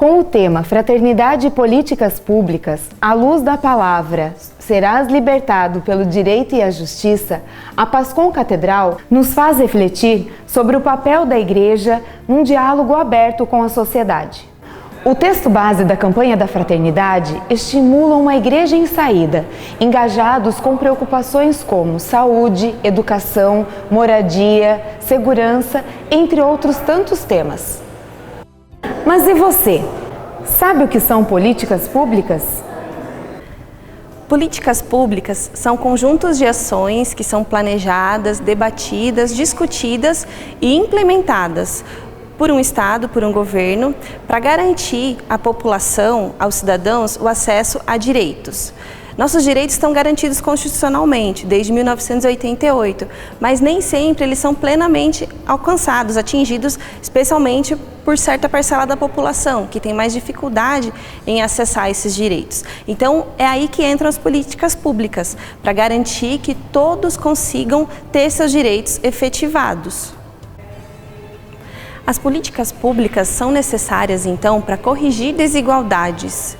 Com o tema Fraternidade e Políticas Públicas, à luz da palavra serás libertado pelo direito e a justiça, a Pascom Catedral nos faz refletir sobre o papel da Igreja num diálogo aberto com a sociedade. O texto base da campanha da Fraternidade estimula uma igreja em saída, engajados com preocupações como saúde, educação, moradia, segurança, entre outros tantos temas. Mas e você? Sabe o que são políticas públicas? Políticas públicas são conjuntos de ações que são planejadas, debatidas, discutidas e implementadas por um Estado, por um governo, para garantir à população, aos cidadãos, o acesso a direitos. Nossos direitos estão garantidos constitucionalmente, desde 1988, mas nem sempre eles são plenamente alcançados, atingidos, especialmente por certa parcela da população, que tem mais dificuldade em acessar esses direitos. Então, é aí que entram as políticas públicas, para garantir que todos consigam ter seus direitos efetivados. As políticas públicas são necessárias, então, para corrigir desigualdades.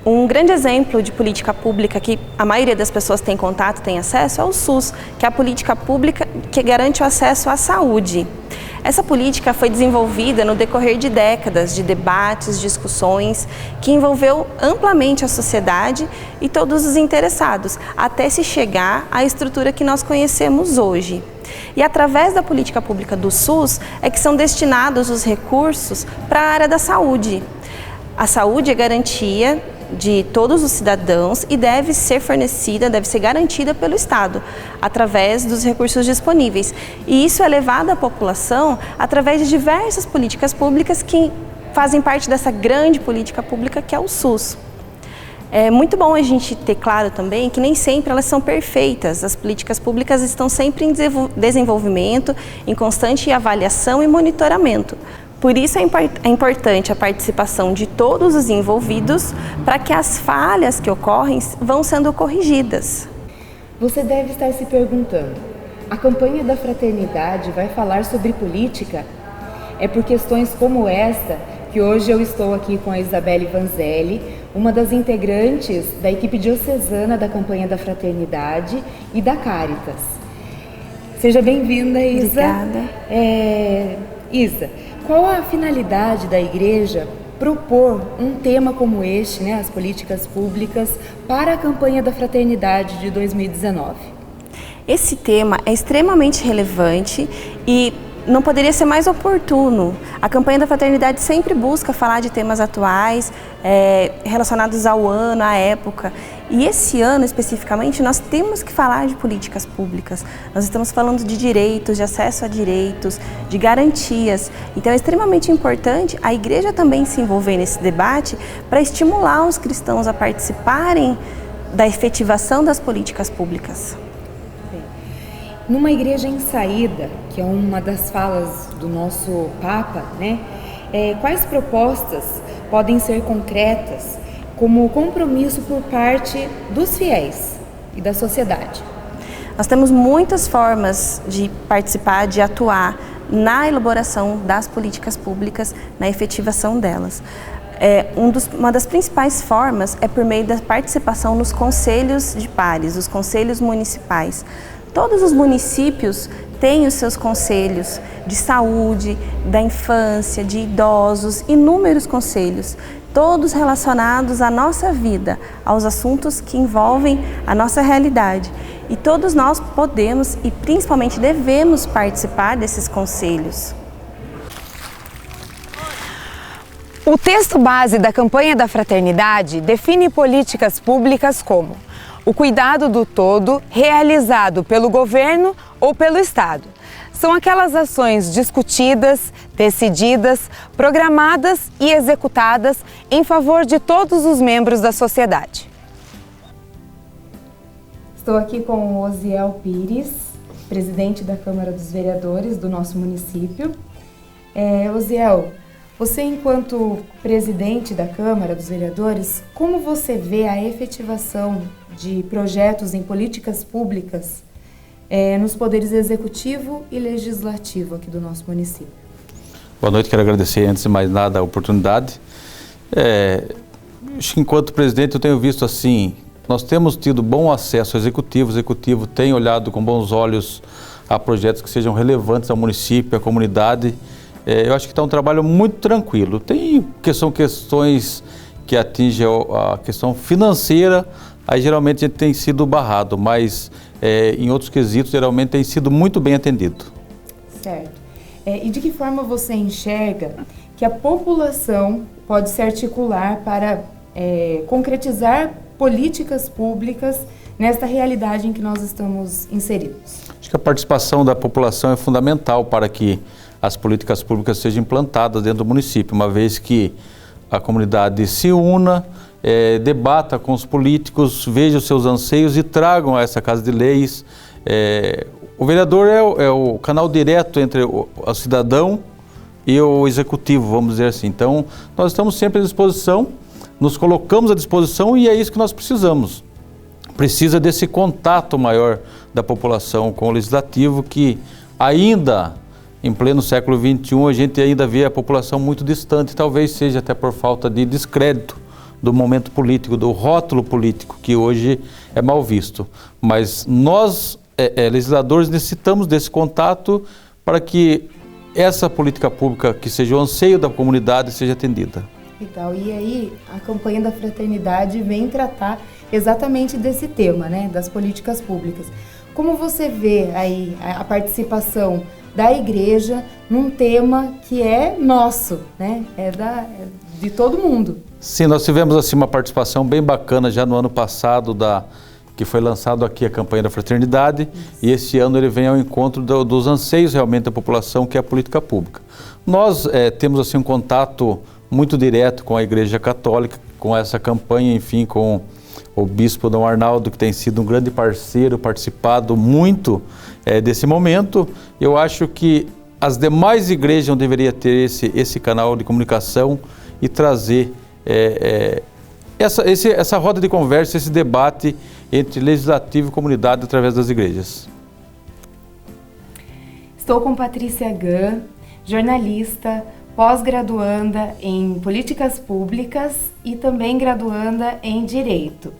Um grande exemplo de política pública que a maioria das pessoas tem contato, tem acesso, é o SUS, que é a política pública que garante o acesso à saúde. Essa política foi desenvolvida no decorrer de décadas de debates, discussões, que envolveu amplamente a sociedade e todos os interessados, até se chegar à estrutura que nós conhecemos hoje. E através da política pública do SUS é que são destinados os recursos para a área da saúde. A saúde é garantia de todos os cidadãos e deve ser fornecida, deve ser garantida pelo Estado, através dos recursos disponíveis. E isso é levado à população através de diversas políticas públicas que fazem parte dessa grande política pública que é o SUS. É muito bom a gente ter claro também que nem sempre elas são perfeitas. As políticas públicas estão sempre em desenvolvimento, em constante avaliação e monitoramento. Por isso é importante a participação de todos os envolvidos para que as falhas que ocorrem vão sendo corrigidas. Você deve estar se perguntando, a campanha da Fraternidade vai falar sobre política? É por questões como esta que hoje eu estou aqui com a Isabelle Vanzelli, uma das integrantes da equipe diocesana da campanha da Fraternidade e da Caritas. Seja bem-vinda, Isa. Obrigada. Isa, qual a finalidade da Igreja propor um tema como este, né, as políticas públicas, para a campanha da Fraternidade de 2019? Esse tema é extremamente relevante e não poderia ser mais oportuno. A campanha da Fraternidade sempre busca falar de temas atuais, relacionados ao ano, à época. E esse ano, especificamente, nós temos que falar de políticas públicas. Nós estamos falando de direitos, de acesso a direitos, de garantias. Então é extremamente importante a Igreja também se envolver nesse debate para estimular os cristãos a participarem da efetivação das políticas públicas. Numa igreja em saída, que é uma das falas do nosso Papa, né? Quais propostas podem ser concretas como compromisso por parte dos fiéis e da sociedade? Nós temos muitas formas de participar, de atuar na elaboração das políticas públicas, na efetivação delas. Uma das principais formas é por meio da participação nos conselhos de pares, os conselhos municipais. Todos os municípios têm os seus conselhos de saúde, da infância, de idosos, inúmeros conselhos, todos relacionados à nossa vida, aos assuntos que envolvem a nossa realidade. E todos nós podemos e principalmente devemos participar desses conselhos. O texto base da campanha da Fraternidade define políticas públicas como o cuidado do todo realizado pelo governo ou pelo Estado. São aquelas ações discutidas, decididas, programadas e executadas em favor de todos os membros da sociedade. Estou aqui com o Osiel Pires, presidente da Câmara dos Vereadores do nosso município. Osiel, você, enquanto presidente da Câmara dos Vereadores, como você vê a efetivação de projetos em políticas públicas nos poderes executivo e legislativo aqui do nosso município? Boa noite, quero agradecer antes de mais nada a oportunidade Acho que enquanto presidente eu tenho visto assim, nós temos tido bom acesso ao executivo, o executivo tem olhado com bons olhos a projetos que sejam relevantes ao município, à comunidade. Eu acho que está um trabalho muito tranquilo. Tem questões que atingem a questão financeira, aí geralmente a gente tem sido barrado, mas em outros quesitos geralmente tem sido muito bem atendido. Certo. E de que forma você enxerga que a população pode se articular para concretizar políticas públicas nesta realidade em que nós estamos inseridos? Acho que a participação da população é fundamental para que as políticas públicas sejam implantadas dentro do município, uma vez que a comunidade se una, debata com os políticos, veja os seus anseios e tragam a essa Casa de Leis. O vereador é o canal direto entre o cidadão e o executivo, vamos dizer assim. Então, nós estamos sempre à disposição, nos colocamos à disposição e é isso que nós precisamos. Precisa desse contato maior da população com o legislativo, que ainda, em pleno século XXI, a gente ainda vê a população muito distante, talvez seja até por falta de descrédito do momento político, do rótulo político, que hoje é mal visto. Mas nós, legisladores, necessitamos desse contato para que essa política pública, que seja o anseio da comunidade, seja atendida. E aí, a campanha da fraternidade vem tratar exatamente desse tema, né, das políticas públicas. Como você vê aí a participação da igreja num tema que é nosso, né, de todo mundo? Sim, nós tivemos assim uma participação bem bacana já no ano passado, que foi lançado aqui a campanha da fraternidade. Isso. E esse ano ele vem ao encontro dos anseios realmente da população, que é a política pública. Nós temos assim um contato muito direto com a Igreja Católica, com essa campanha, enfim, com o Bispo Dom Arnaldo, que tem sido um grande parceiro, participado muito desse momento. Eu acho que as demais igrejas deveriam ter esse canal de comunicação e trazer essa roda de conversa, esse debate entre legislativo e comunidade através das igrejas. Estou com Patrícia Gã, jornalista, pós-graduanda em Políticas Públicas e também graduanda em Direito.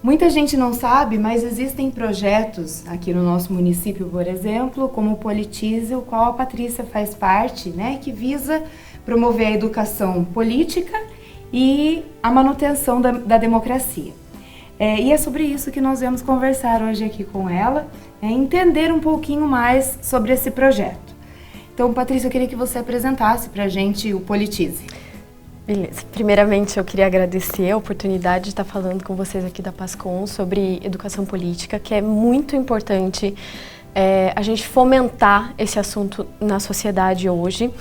Muita gente não sabe, mas existem projetos aqui no nosso município, por exemplo, como o Politize, o qual a Patrícia faz parte, né, que visa promover a educação política e a manutenção da democracia. E é sobre isso que nós vamos conversar hoje aqui com ela, entender um pouquinho mais sobre esse projeto. Então, Patrícia, eu queria que você apresentasse para a gente o Politize. Beleza. Primeiramente, eu queria agradecer a oportunidade de estar falando com vocês aqui da PASCOM sobre educação política, que é muito importante a gente fomentar esse assunto na sociedade hoje.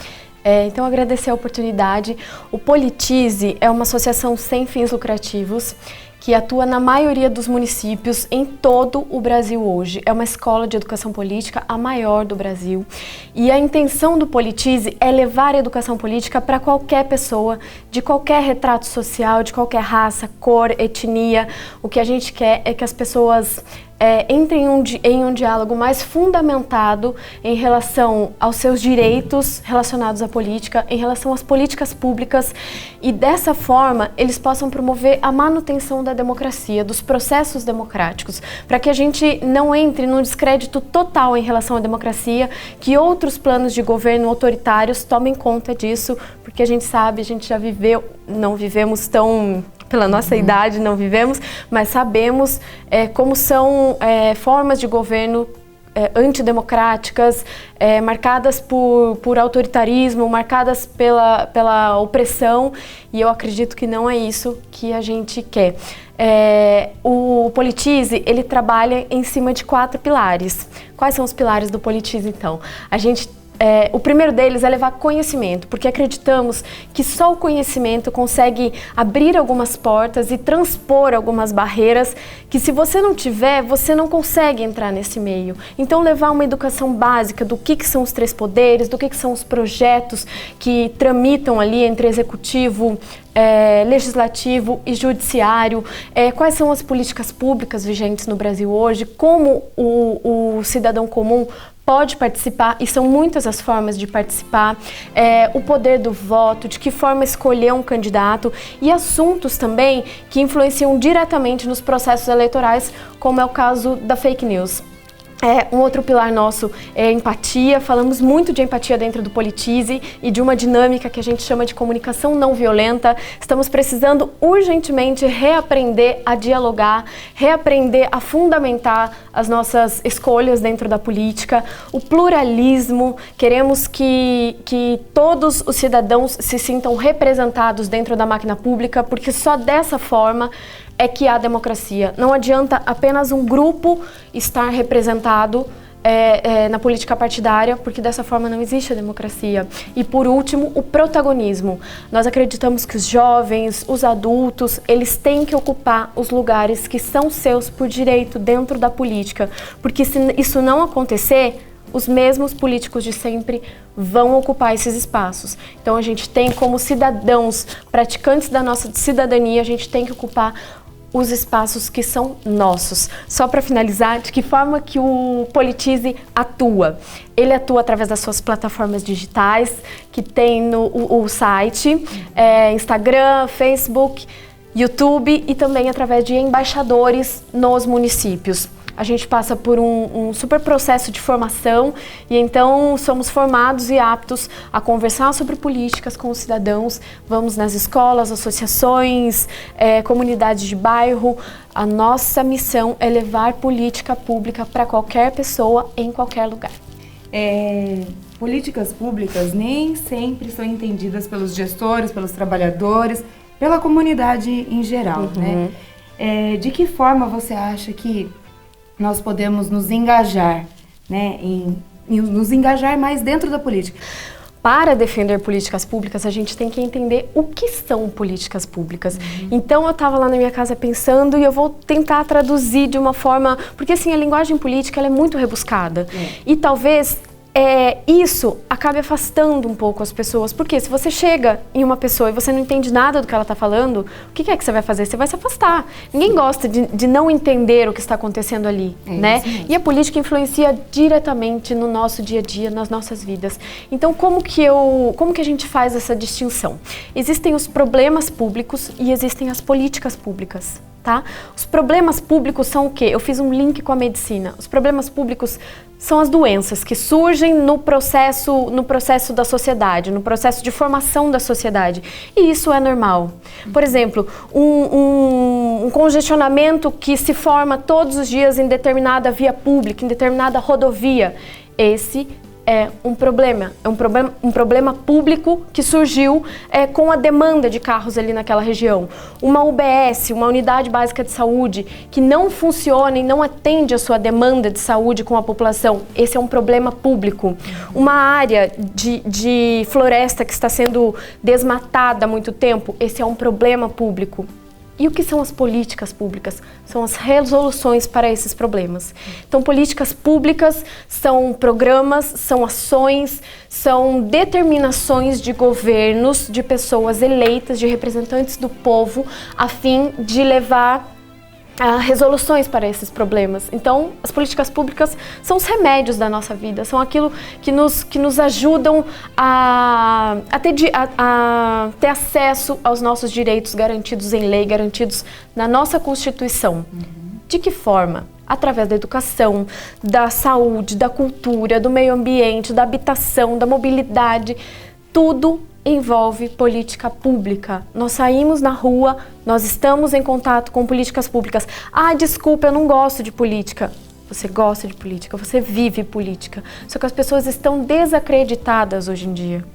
Então, agradecer a oportunidade. O Politize é uma associação sem fins lucrativos que atua na maioria dos municípios em todo o Brasil hoje. É uma escola de educação política, a maior do Brasil. E a intenção do Politize é levar a educação política para qualquer pessoa, de qualquer retrato social, de qualquer raça, cor, etnia. O que a gente quer é que as pessoas entrem em um diálogo mais fundamentado em relação aos seus direitos relacionados à política, em relação às políticas públicas, e dessa forma eles possam promover a manutenção da democracia, dos processos democráticos, para que a gente não entre num descrédito total em relação à democracia, que outros planos de governo autoritários tomem conta disso, porque a gente sabe, a gente já viveu, não vivemos tão... Pela nossa idade não vivemos, mas sabemos como são formas de governo antidemocráticas, marcadas por autoritarismo, marcadas pela opressão, e eu acredito que não é isso que a gente quer. O Politize, ele trabalha em cima de 4 pilares. Quais são os pilares do Politize, então? O primeiro deles é levar conhecimento, porque acreditamos que só o conhecimento consegue abrir algumas portas e transpor algumas barreiras que, se você não tiver, você não consegue entrar nesse meio. Então, levar uma educação básica do que são os 3 poderes, do que são os projetos que tramitam ali entre executivo, legislativo e judiciário, quais são as políticas públicas vigentes no Brasil hoje, como o cidadão comum pode participar, e são muitas as formas de participar, o poder do voto, de que forma escolher um candidato e assuntos também que influenciam diretamente nos processos eleitorais, como é o caso da fake news. Um outro pilar nosso é empatia. Falamos muito de empatia dentro do Politize e de uma dinâmica que a gente chama de comunicação não violenta. Estamos precisando urgentemente reaprender a dialogar, reaprender a fundamentar as nossas escolhas dentro da política. O pluralismo, queremos que todos os cidadãos se sintam representados dentro da máquina pública, porque só dessa forma é que há democracia. Não adianta apenas um grupo estar representado na política partidária, porque dessa forma não existe a democracia. E por último, o protagonismo. Nós acreditamos que os jovens, os adultos, eles têm que ocupar os lugares que são seus por direito dentro da política, porque se isso não acontecer, os mesmos políticos de sempre vão ocupar esses espaços. Então a gente tem, como cidadãos, praticantes da nossa cidadania, a gente tem que ocupar os espaços que são nossos. Só para finalizar, de que forma que o Politize atua? Ele atua através das suas plataformas digitais, que tem o site, Instagram, Facebook, YouTube, e também através de embaixadores nos municípios. A gente passa por um super processo de formação e então somos formados e aptos a conversar sobre políticas com os cidadãos. Vamos nas escolas, associações, comunidades de bairro. A nossa missão é levar política pública para qualquer pessoa, em qualquer lugar. Políticas públicas nem sempre são entendidas pelos gestores, pelos trabalhadores, pela comunidade em geral, né? De que forma você acha que nós podemos nos engajar, né, nos engajar mais dentro da política? Para defender políticas públicas, a gente tem que entender o que são políticas públicas. Então, eu estava lá na minha casa pensando e eu vou tentar traduzir de uma forma... Porque, assim, a linguagem política ela é muito rebuscada. E talvez isso acabe afastando um pouco as pessoas. Porque se você chega em uma pessoa e você não entende nada do que ela está falando, o que é que você vai fazer? Você vai se afastar. Ninguém gosta de não entender o que está acontecendo ali, né? E a política influencia diretamente no nosso dia a dia, nas nossas vidas. Então, como que a gente faz essa distinção? Existem os problemas públicos e existem as políticas públicas. Tá? Os problemas públicos são o quê? Eu fiz um link com a medicina. Os problemas públicos são as doenças que surgem no processo da sociedade, no processo de formação da sociedade. E isso é normal. Por exemplo, um congestionamento que se forma todos os dias em determinada via pública, em determinada rodovia. Esse é um problema público que surgiu com a demanda de carros ali naquela região. Uma UBS, uma unidade básica de saúde, que não funciona e não atende a sua demanda de saúde com a população. Esse é um problema público. Uma área de floresta que está sendo desmatada há muito tempo, esse é um problema público. E o que são as políticas públicas? São as resoluções para esses problemas. Então, políticas públicas são programas, são ações, são determinações de governos, de pessoas eleitas, de representantes do povo, a fim de levar resoluções para esses problemas. Então, as políticas públicas são os remédios da nossa vida, são aquilo que nos ajudam a ter acesso aos nossos direitos garantidos em lei, garantidos na nossa Constituição. De que forma? Através da educação, da saúde, da cultura, do meio ambiente, da habitação, da mobilidade, tudo envolve política pública. Nós saímos na rua, nós estamos em contato com políticas públicas. Desculpa, eu não gosto de política. Você gosta de política, você vive política. Só que as pessoas estão desacreditadas hoje em dia.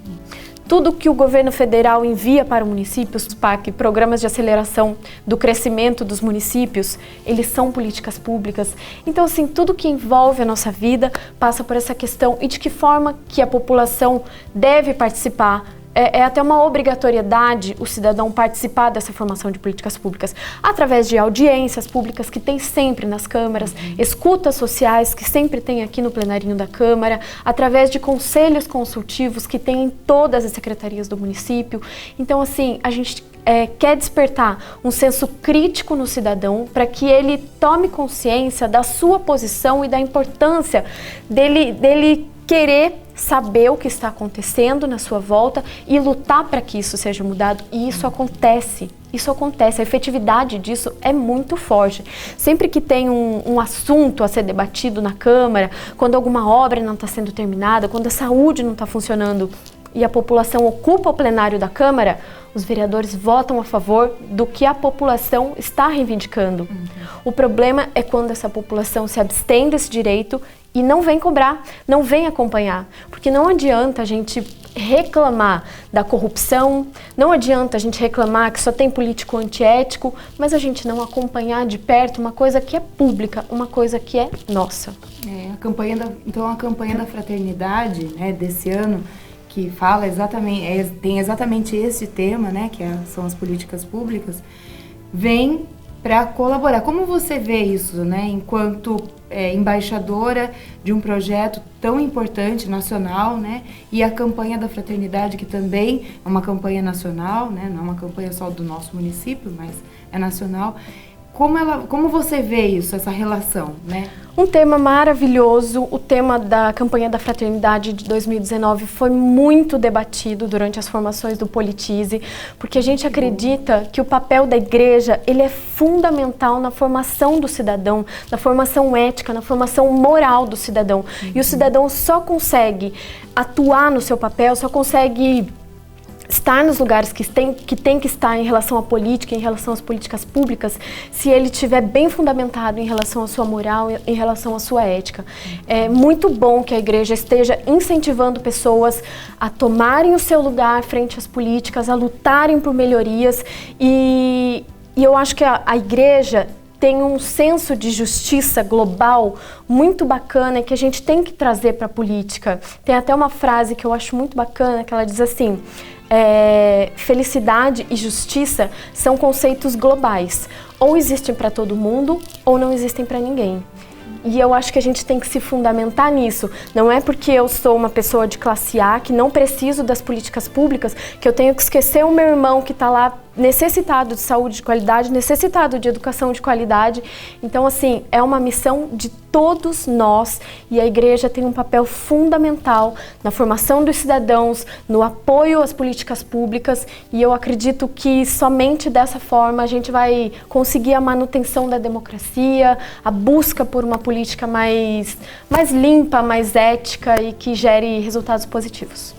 Tudo que o governo federal envia para o município, os PAC, programas de aceleração do crescimento dos municípios, eles são políticas públicas. Então, assim, tudo que envolve a nossa vida passa por essa questão e de que forma que a população deve participar. É até uma obrigatoriedade o cidadão participar dessa formação de políticas públicas através de audiências públicas que tem sempre nas câmaras, escutas sociais que sempre tem aqui no plenarinho da Câmara, através de conselhos consultivos que tem em todas as secretarias do município. Então, assim, a gente quer despertar um senso crítico no cidadão para que ele tome consciência da sua posição e da importância dele querer saber o que está acontecendo na sua volta e lutar para que isso seja mudado. E isso acontece. Isso acontece, a efetividade disso é muito forte. Sempre que tem um assunto a ser debatido na Câmara, quando alguma obra não está sendo terminada, quando a saúde não está funcionando e a população ocupa o plenário da Câmara, os vereadores votam a favor do que a população está reivindicando. O problema é quando essa população se abstém desse direito e não vem cobrar, não vem acompanhar. Porque não adianta a gente reclamar da corrupção, não adianta a gente reclamar que só tem político antiético, mas a gente não acompanhar de perto uma coisa que é pública, uma coisa que é nossa. A campanha da fraternidade, né, desse ano, que fala exatamente, tem exatamente esse tema, né, que são as políticas públicas, vem para colaborar. Como você vê isso, né, enquanto embaixadora de um projeto tão importante, nacional, né, e a campanha da fraternidade, que também é uma campanha nacional, né, não é uma campanha só do nosso município, mas é nacional. Como você vê isso, essa relação, né? Um tema maravilhoso, o tema da campanha da fraternidade de 2019 foi muito debatido durante as formações do Politize, porque a gente acredita que o papel da igreja, ele é fundamental na formação do cidadão, na formação ética, na formação moral do cidadão. E o cidadão só consegue atuar no seu papel, só consegue estar nos lugares que tem que estar em relação à política, em relação às políticas públicas, se ele estiver bem fundamentado em relação à sua moral, em relação à sua ética. É muito bom que a igreja esteja incentivando pessoas a tomarem o seu lugar frente às políticas, a lutarem por melhorias, e eu acho que a igreja tem um senso de justiça global muito bacana que a gente tem que trazer para a política. Tem até uma frase que eu acho muito bacana, que ela diz assim: felicidade e justiça são conceitos globais. Ou existem para todo mundo, ou não existem para ninguém. E eu acho que a gente tem que se fundamentar nisso. Não é porque eu sou uma pessoa de classe A, que não preciso das políticas públicas, que eu tenho que esquecer o meu irmão que está lá necessitado de saúde de qualidade, necessitado de educação de qualidade. Então, assim, é uma missão de todos nós, e a igreja tem um papel fundamental na formação dos cidadãos, no apoio às políticas públicas, e eu acredito que somente dessa forma a gente vai conseguir a manutenção da democracia, a busca por uma política mais limpa, mais ética e que gere resultados positivos.